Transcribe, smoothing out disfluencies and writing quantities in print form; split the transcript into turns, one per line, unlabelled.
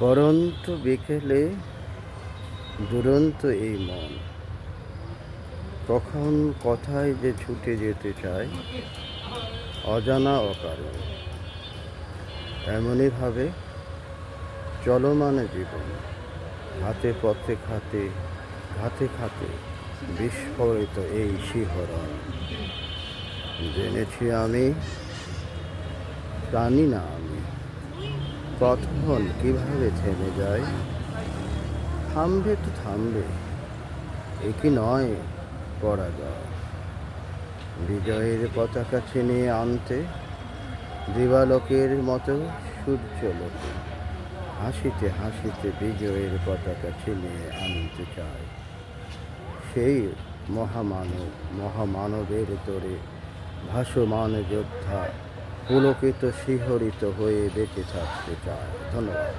পরন্ত বিকেলে দুরন্ত এই মন কখন কথায় যে ছুটে যেতে চায় অজানা অকারণ। এমনইভাবে চলমান জীবন হাতে পথে ঘাতে ঘাতে বিস্ফোরিত এই শিহরণ। জেনেছি আমি, জানি না আমি কতক্ষণ কিভাবে থেমে যায়। থামবে তো থামবে, এ কি নয় পরাজয়। বিজয়ের পতাকা ছিনিয়ে আনতে দিবালোকের মতো সূর্যলোকে হাসিতে হাসিতে বিজয়ের পতাকা ছিনিয়ে আনতে চায়। সেই মহামানবের তোরে ভাসমান যোদ্ধা পুলকিত শিহরিত হয়ে বেঁচে থাকতে চায়। ধন্যবাদ।